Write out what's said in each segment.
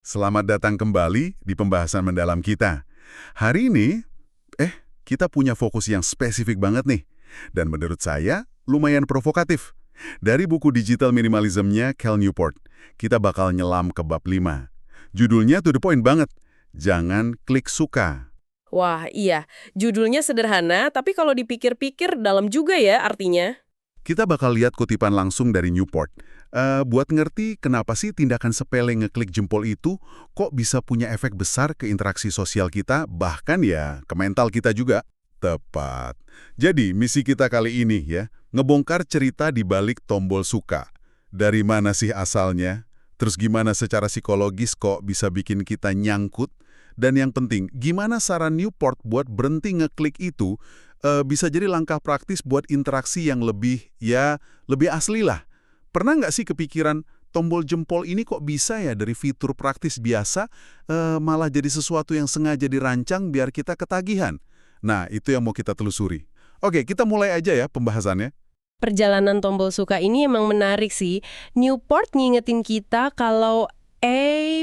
Selamat datang kembali di pembahasan mendalam kita. Hari ini, kita punya fokus yang spesifik banget nih. Dan menurut saya, lumayan provokatif. Dari buku Digital Minimalism-nya Cal Newport, kita bakal nyelam ke bab 5. Judulnya to the point banget. Jangan klik suka. Wah, iya. Judulnya sederhana, tapi kalau dipikir-pikir dalam juga ya artinya. Kita bakal lihat kutipan langsung dari Newport. Buat ngerti kenapa sih tindakan sepele ngeklik jempol itu kok bisa punya efek besar ke interaksi sosial kita, bahkan ya ke mental kita juga. Tepat. Jadi misi kita kali ini ya, ngebongkar cerita di balik tombol suka. Dari mana sih asalnya? Terus gimana secara psikologis kok bisa bikin kita nyangkut? Dan yang penting, gimana saran Newport buat berhenti ngeklik itu bisa jadi langkah praktis buat interaksi yang lebih asli lah. Pernah nggak sih kepikiran tombol jempol ini kok bisa ya dari fitur praktis biasa malah jadi sesuatu yang sengaja dirancang biar kita ketagihan? Nah, itu yang mau kita telusuri. Oke, kita mulai aja ya pembahasannya. Perjalanan tombol suka ini emang menarik sih. Newport ngingetin kita kalau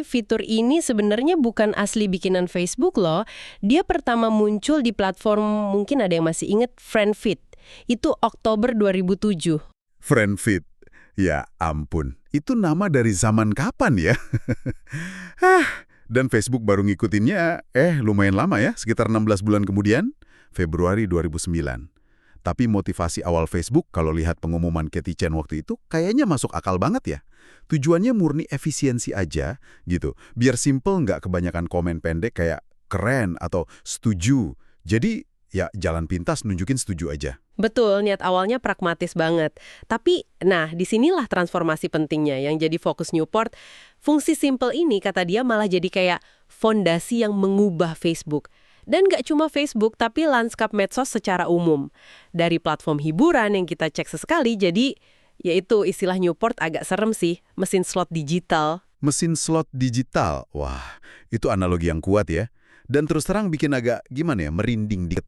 fitur ini sebenarnya bukan asli bikinan Facebook loh. Dia pertama muncul di platform, mungkin ada yang masih inget, FriendFeed. Itu Oktober 2007. FriendFeed. Ya ampun, itu nama dari zaman kapan ya? Dan Facebook baru ngikutinnya, lumayan lama ya, sekitar 16 bulan kemudian, Februari 2009. Tapi motivasi awal Facebook, kalau lihat pengumuman Cathy Chen waktu itu, kayaknya masuk akal banget ya. Tujuannya murni efisiensi aja, gitu. Biar simple nggak kebanyakan komen pendek kayak keren atau setuju. Jadi, ya jalan pintas nunjukin setuju aja. Betul, niat awalnya pragmatis banget. Tapi, nah, disinilah transformasi pentingnya yang jadi fokus Newport. Fungsi simple ini, kata dia, malah jadi kayak fondasi yang mengubah Facebook. Dan nggak cuma Facebook, tapi lanskap medsos secara umum. Dari platform hiburan yang kita cek sesekali, jadi yaitu istilah Newport agak serem sih, mesin slot digital. Mesin slot digital, wah, itu analogi yang kuat ya. Dan terus terang bikin agak, gimana ya, merinding dikit.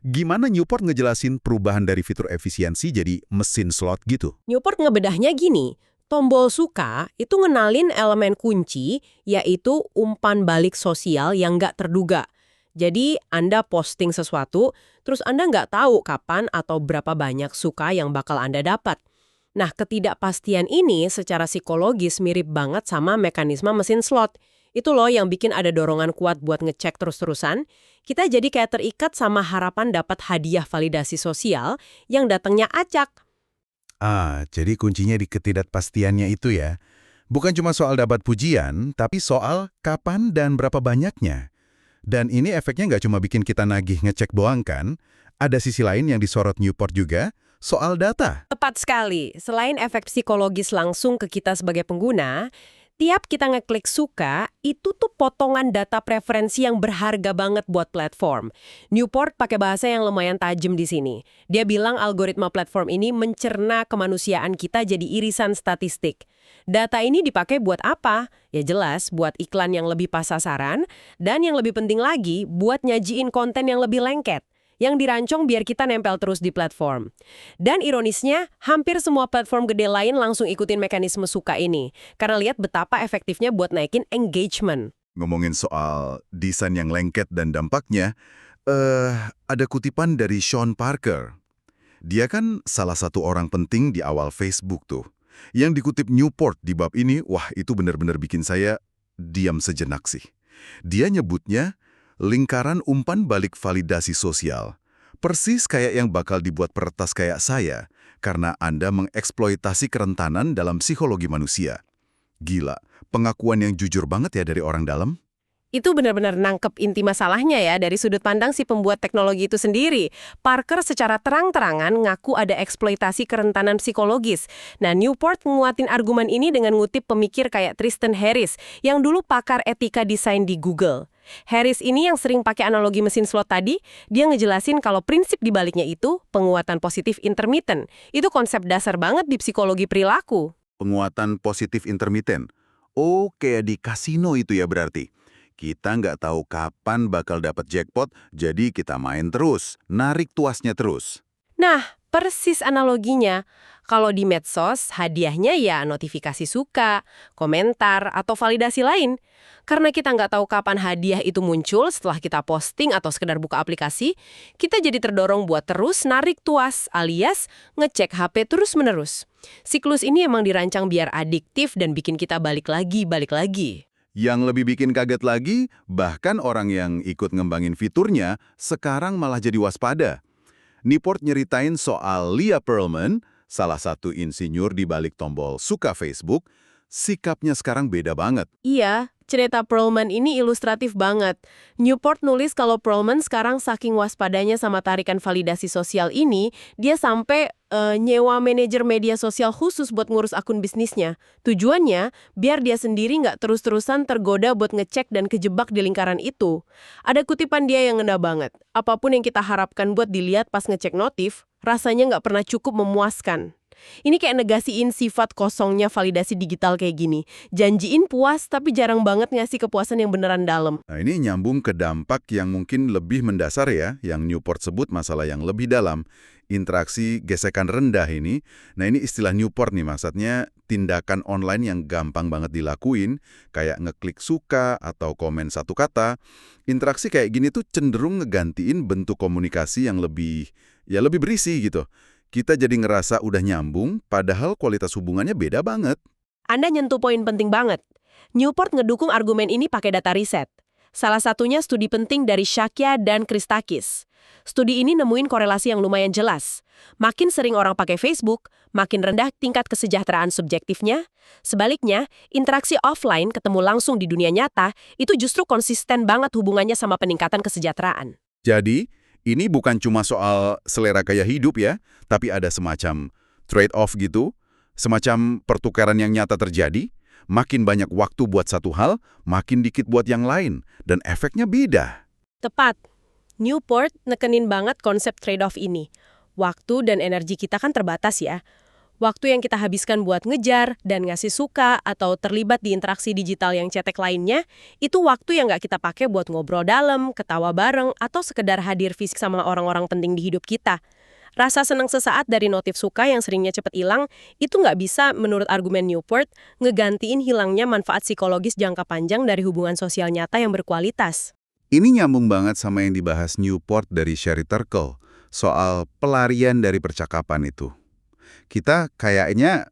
Gimana Newport ngejelasin perubahan dari fitur efisiensi jadi mesin slot gitu? Newport ngebedahnya gini, tombol suka itu ngenalin elemen kunci, yaitu umpan balik sosial yang nggak terduga. Jadi Anda posting sesuatu, terus Anda nggak tahu kapan atau berapa banyak suka yang bakal Anda dapat. Nah, ketidakpastian ini secara psikologis mirip banget sama mekanisme mesin slot. Itu loh yang bikin ada dorongan kuat buat ngecek terus-terusan. Kita jadi kayak terikat sama harapan dapat hadiah validasi sosial yang datangnya acak. Jadi kuncinya di ketidakpastiannya itu ya. Bukan cuma soal dapat pujian, tapi soal kapan dan berapa banyaknya. Dan ini efeknya nggak cuma bikin kita nagih ngecek doang kan? Ada sisi lain yang disorot Newport juga, soal data. Tepat sekali. Selain efek psikologis langsung ke kita sebagai pengguna, tiap kita ngeklik suka, itu tuh potongan data preferensi yang berharga banget buat platform. Newport pakai bahasa yang lumayan tajam di sini. Dia bilang algoritma platform ini mencerna kemanusiaan kita jadi irisan statistik. Data ini dipakai buat apa? Ya jelas, buat iklan yang lebih pas sasaran, dan yang lebih penting lagi, buat nyajiin konten yang lebih lengket, yang dirancang biar kita nempel terus di platform. Dan ironisnya, hampir semua platform gede lain langsung ikutin mekanisme suka ini, karena lihat betapa efektifnya buat naikin engagement. Ngomongin soal desain yang lengket dan dampaknya, ada kutipan dari Sean Parker. Dia kan salah satu orang penting di awal Facebook tuh. Yang dikutip Newport di bab ini, wah itu benar-benar bikin saya diam sejenak sih. Dia nyebutnya lingkaran umpan balik validasi sosial. Persis kayak yang bakal dibuat peretas kayak saya, karena Anda mengeksploitasi kerentanan dalam psikologi manusia. Gila, pengakuan yang jujur banget ya dari orang dalam. Itu benar-benar nangkep inti masalahnya ya dari sudut pandang si pembuat teknologi itu sendiri. Parker secara terang-terangan ngaku ada eksploitasi kerentanan psikologis. Nah, Newport nguatin argumen ini dengan ngutip pemikir kayak Tristan Harris, yang dulu pakar etika desain di Google. Harris ini yang sering pakai analogi mesin slot tadi, dia ngejelasin kalau prinsip dibaliknya itu penguatan positif intermittent. Itu konsep dasar banget di psikologi perilaku. Penguatan positif intermiten. Oh, kayak di kasino itu ya berarti. Kita nggak tahu kapan bakal dapat jackpot, jadi kita main terus, narik tuasnya terus. Nah, persis analoginya. Kalau di medsos, hadiahnya ya notifikasi suka, komentar, atau validasi lain. Karena kita nggak tahu kapan hadiah itu muncul setelah kita posting atau sekedar buka aplikasi, kita jadi terdorong buat terus narik tuas alias ngecek HP terus-menerus. Siklus ini emang dirancang biar adiktif dan bikin kita balik lagi, balik lagi. Yang lebih bikin kaget lagi, bahkan orang yang ikut ngembangin fiturnya sekarang malah jadi waspada. Newport nyeritain soal Leah Pearlman, salah satu insinyur di balik tombol suka Facebook, sikapnya sekarang beda banget. Iya, cerita Perlman ini ilustratif banget. Newport nulis kalau Perlman sekarang saking waspadanya sama tarikan validasi sosial ini, dia sampai nyewa manajer media sosial khusus buat ngurus akun bisnisnya. Tujuannya, biar dia sendiri nggak terus-terusan tergoda buat ngecek dan kejebak di lingkaran itu. Ada kutipan dia yang ngena banget. Apapun yang kita harapkan buat dilihat pas ngecek notif, rasanya nggak pernah cukup memuaskan. Ini kayak negasiin sifat kosongnya validasi digital kayak gini. Janjiin puas, tapi jarang banget ngasih kepuasan yang beneran dalam. Nah, ini nyambung ke dampak yang mungkin lebih mendasar ya, yang Newport sebut masalah yang lebih dalam. Interaksi gesekan rendah ini. Nah, ini istilah Newport nih, maksudnya tindakan online yang gampang banget dilakuin, kayak ngeklik suka atau komen satu kata. Interaksi kayak gini tuh cenderung ngegantiin bentuk komunikasi yang lebih berisi gitu. Kita jadi ngerasa udah nyambung, padahal kualitas hubungannya beda banget. Anda nyentuh poin penting banget. Newport ngedukung argumen ini pakai data riset. Salah satunya studi penting dari Shakya dan Christakis. Studi ini nemuin korelasi yang lumayan jelas. Makin sering orang pakai Facebook, makin rendah tingkat kesejahteraan subjektifnya. Sebaliknya, interaksi offline ketemu langsung di dunia nyata itu justru konsisten banget hubungannya sama peningkatan kesejahteraan. Jadi, ini bukan cuma soal selera gaya hidup ya, tapi ada semacam trade-off gitu, semacam pertukaran yang nyata terjadi, makin banyak waktu buat satu hal, makin dikit buat yang lain, dan efeknya beda. Tepat. Newport nekenin banget konsep trade-off ini. Waktu dan energi kita kan terbatas ya. Waktu yang kita habiskan buat ngejar dan ngasih suka atau terlibat di interaksi digital yang cetek lainnya, itu waktu yang nggak kita pakai buat ngobrol dalam, ketawa bareng, atau sekedar hadir fisik sama orang-orang penting di hidup kita. Rasa senang sesaat dari notif suka yang seringnya cepet hilang, itu nggak bisa, menurut argumen Newport, ngegantiin hilangnya manfaat psikologis jangka panjang dari hubungan sosial nyata yang berkualitas. Ini nyambung banget sama yang dibahas Newport dari Sherry Turkle, soal pelarian dari percakapan itu. Kita kayaknya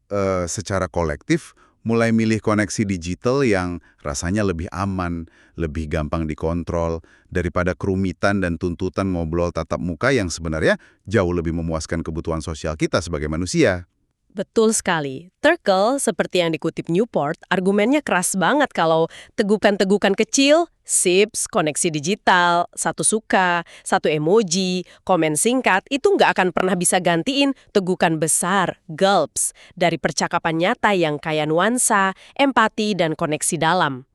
secara kolektif mulai milih koneksi digital yang rasanya lebih aman, lebih gampang dikontrol, daripada kerumitan dan tuntutan ngobrol tatap muka yang sebenarnya jauh lebih memuaskan kebutuhan sosial kita sebagai manusia. Betul sekali. Turkle, seperti yang dikutip Newport, argumennya keras banget kalau tegukan-tegukan kecil, sips, koneksi digital, satu suka, satu emoji, komen singkat, itu nggak akan pernah bisa gantiin tegukan besar, gulps, dari percakapan nyata yang kaya nuansa, empati, dan koneksi dalam.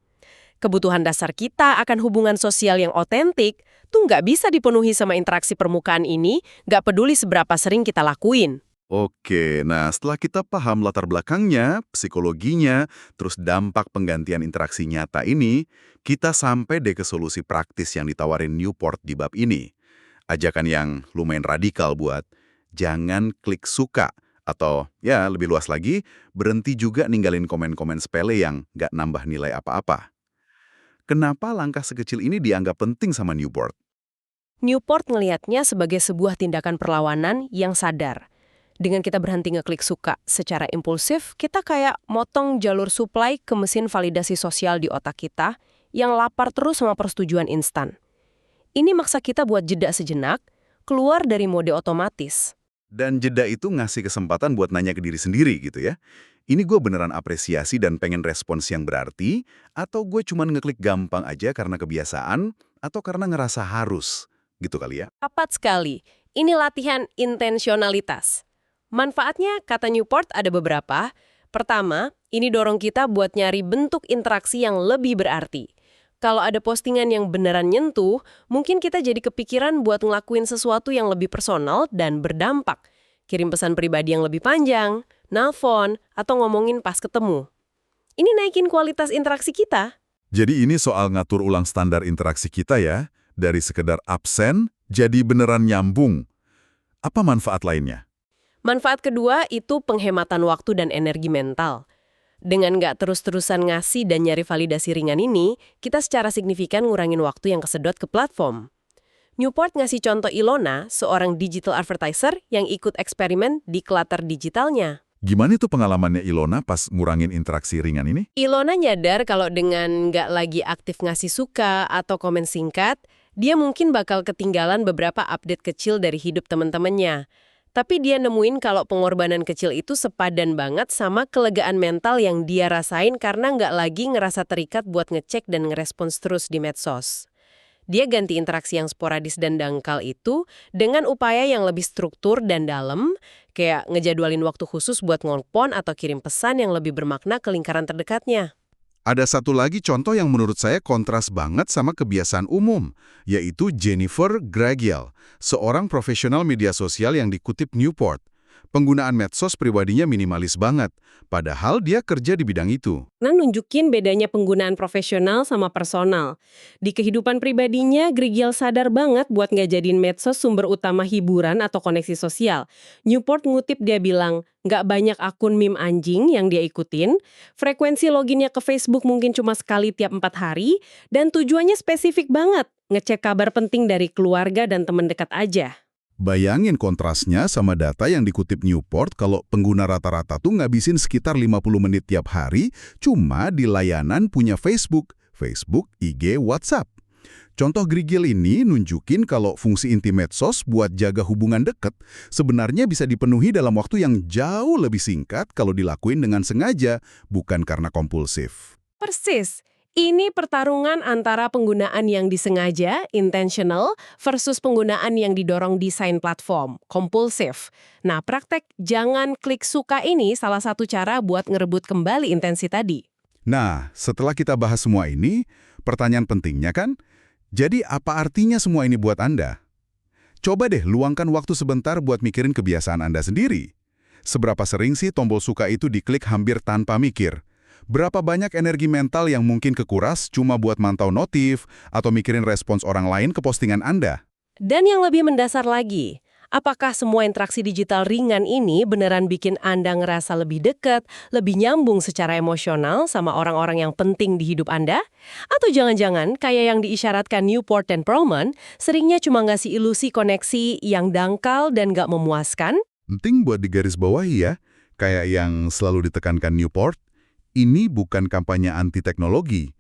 Kebutuhan dasar kita akan hubungan sosial yang otentik tuh nggak bisa dipenuhi sama interaksi permukaan ini, nggak peduli seberapa sering kita lakuin. Oke, nah setelah kita paham latar belakangnya, psikologinya, terus dampak penggantian interaksi nyata ini, kita sampai deh ke solusi praktis yang ditawarin Newport di bab ini. Ajakan yang lumayan radikal buat jangan klik suka, atau ya lebih luas lagi, berhenti juga ninggalin komen-komen sepele yang nggak nambah nilai apa-apa. Kenapa langkah sekecil ini dianggap penting sama Newport? Newport ngelihatnya sebagai sebuah tindakan perlawanan yang sadar. Dengan kita berhenti ngeklik suka secara impulsif, kita kayak motong jalur supply ke mesin validasi sosial di otak kita yang lapar terus sama persetujuan instan. Ini maksa kita buat jeda sejenak, keluar dari mode otomatis. Dan jeda itu ngasih kesempatan buat nanya ke diri sendiri gitu ya. Ini gue beneran apresiasi dan pengen respons yang berarti, atau gue cuma ngeklik gampang aja karena kebiasaan, atau karena ngerasa harus, gitu kali ya. Tepat sekali. Ini latihan intensionalitas. Manfaatnya, kata Newport, ada beberapa. Pertama, ini dorong kita buat nyari bentuk interaksi yang lebih berarti. Kalau ada postingan yang beneran nyentuh, mungkin kita jadi kepikiran buat ngelakuin sesuatu yang lebih personal dan berdampak. Kirim pesan pribadi yang lebih panjang, nelpon, atau ngomongin pas ketemu. Ini naikin kualitas interaksi kita. Jadi ini soal ngatur ulang standar interaksi kita ya, dari sekedar absen jadi beneran nyambung. Apa manfaat lainnya? Manfaat kedua itu penghematan waktu dan energi mental. Dengan nggak terus-terusan ngasih dan nyari validasi ringan ini, kita secara signifikan ngurangin waktu yang kesedot ke platform. Newport ngasih contoh Ilona, seorang digital advertiser yang ikut eksperimen di clutter digitalnya. Gimana itu pengalamannya Ilona pas ngurangin interaksi ringan ini? Ilona nyadar kalau dengan nggak lagi aktif ngasih suka atau komen singkat, dia mungkin bakal ketinggalan beberapa update kecil dari hidup teman-temannya. Tapi dia nemuin kalau pengorbanan kecil itu sepadan banget sama kelegaan mental yang dia rasain karena nggak lagi ngerasa terikat buat ngecek dan ngerespons terus di medsos. Dia ganti interaksi yang sporadis dan dangkal itu dengan upaya yang lebih struktur dan dalam, kayak ngejadwalin waktu khusus buat ngelpon atau kirim pesan yang lebih bermakna ke lingkaran terdekatnya. Ada satu lagi contoh yang menurut saya kontras banget sama kebiasaan umum, yaitu Jennifer Gragiel, seorang profesional media sosial yang dikutip Newport. Penggunaan medsos pribadinya minimalis banget, padahal dia kerja di bidang itu. Nah, nunjukin bedanya penggunaan profesional sama personal. Di kehidupan pribadinya, Grigiel sadar banget buat nggak jadiin medsos sumber utama hiburan atau koneksi sosial. Newport ngutip dia bilang, nggak banyak akun meme anjing yang dia ikutin, frekuensi loginnya ke Facebook mungkin cuma sekali tiap 4 hari, dan tujuannya spesifik banget, ngecek kabar penting dari keluarga dan teman dekat aja. Bayangin kontrasnya sama data yang dikutip Newport kalau pengguna rata-rata tuh ngabisin sekitar 50 menit tiap hari cuma di layanan punya Facebook, IG, WhatsApp. Contoh Grigiel ini nunjukin kalau fungsi inti medsos buat jaga hubungan dekat sebenarnya bisa dipenuhi dalam waktu yang jauh lebih singkat kalau dilakuin dengan sengaja, bukan karena kompulsif. Persis. Ini pertarungan antara penggunaan yang disengaja, intentional, versus penggunaan yang didorong desain platform, kompulsif. Nah, praktek jangan klik suka ini salah satu cara buat ngerebut kembali intensi tadi. Nah, setelah kita bahas semua ini, pertanyaan pentingnya kan, jadi apa artinya semua ini buat Anda? Coba deh luangkan waktu sebentar buat mikirin kebiasaan Anda sendiri. Seberapa sering sih tombol suka itu diklik hampir tanpa mikir? Berapa banyak energi mental yang mungkin kekuras cuma buat mantau notif atau mikirin respons orang lain ke postingan Anda? Dan yang lebih mendasar lagi, apakah semua interaksi digital ringan ini beneran bikin Anda ngerasa lebih dekat, lebih nyambung secara emosional sama orang-orang yang penting di hidup Anda? Atau jangan-jangan kayak yang diisyaratkan Newport dan Perlman, seringnya cuma ngasih ilusi koneksi yang dangkal dan gak memuaskan? Penting buat digarisbawahi ya, kayak yang selalu ditekankan Newport, ini bukan kampanye anti-teknologi.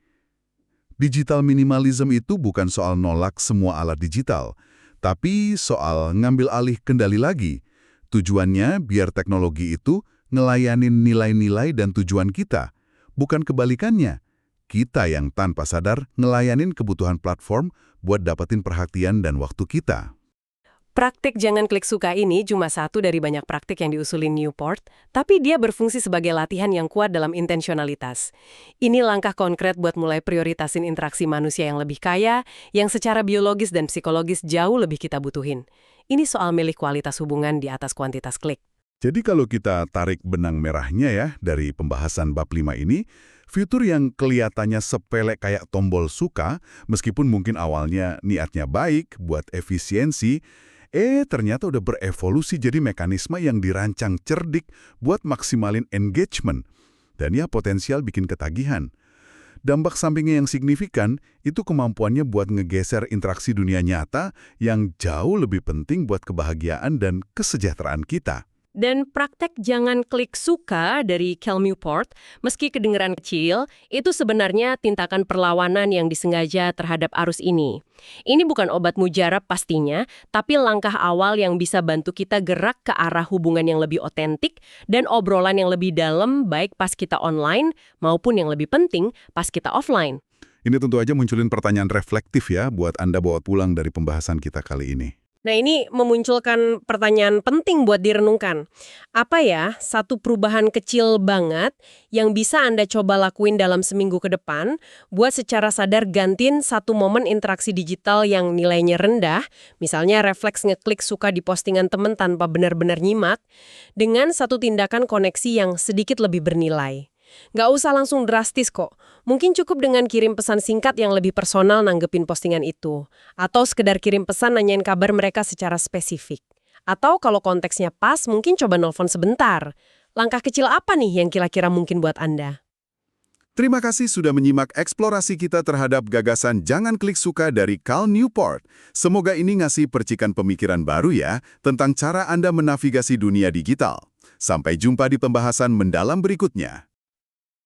Digital minimalism itu bukan soal nolak semua alat digital, tapi soal ngambil alih kendali lagi. Tujuannya biar teknologi itu ngelayanin nilai-nilai dan tujuan kita, bukan kebalikannya. Kita yang tanpa sadar ngelayanin kebutuhan platform buat dapetin perhatian dan waktu kita. Praktik jangan klik suka ini cuma satu dari banyak praktik yang diusulin Newport, tapi dia berfungsi sebagai latihan yang kuat dalam intensionalitas. Ini langkah konkret buat mulai prioritasin interaksi manusia yang lebih kaya, yang secara biologis dan psikologis jauh lebih kita butuhin. Ini soal milih kualitas hubungan di atas kuantitas klik. Jadi kalau kita tarik benang merahnya ya dari pembahasan bab 5 ini, fitur yang kelihatannya sepele kayak tombol suka, meskipun mungkin awalnya niatnya baik buat efisiensi, ternyata udah berevolusi jadi mekanisme yang dirancang cerdik buat maksimalin engagement. Dan ya potensial bikin ketagihan. Dampak sampingnya yang signifikan itu kemampuannya buat ngegeser interaksi dunia nyata yang jauh lebih penting buat kebahagiaan dan kesejahteraan kita. Dan praktek jangan klik suka dari Cal Newport, meski kedengeran kecil, itu sebenarnya tindakan perlawanan yang disengaja terhadap arus ini. Ini bukan obat mujarab pastinya, tapi langkah awal yang bisa bantu kita gerak ke arah hubungan yang lebih otentik dan obrolan yang lebih dalam baik pas kita online maupun yang lebih penting pas kita offline. Ini tentu aja munculin pertanyaan reflektif ya buat Anda bawa pulang dari pembahasan kita kali ini. Nah, ini memunculkan pertanyaan penting buat direnungkan. Apa ya satu perubahan kecil banget yang bisa Anda coba lakuin dalam seminggu ke depan buat secara sadar gantiin satu momen interaksi digital yang nilainya rendah, misalnya refleks ngeklik suka di postingan teman tanpa benar-benar nyimak, dengan satu tindakan koneksi yang sedikit lebih bernilai. Nggak usah langsung drastis kok. Mungkin cukup dengan kirim pesan singkat yang lebih personal nanggepin postingan itu. Atau sekedar kirim pesan nanyain kabar mereka secara spesifik. Atau kalau konteksnya pas, mungkin coba nelpon sebentar. Langkah kecil apa nih yang kira-kira mungkin buat Anda? Terima kasih sudah menyimak eksplorasi kita terhadap gagasan Jangan Klik Suka dari Cal Newport. Semoga ini ngasih percikan pemikiran baru ya tentang cara Anda menavigasi dunia digital. Sampai jumpa di pembahasan mendalam berikutnya.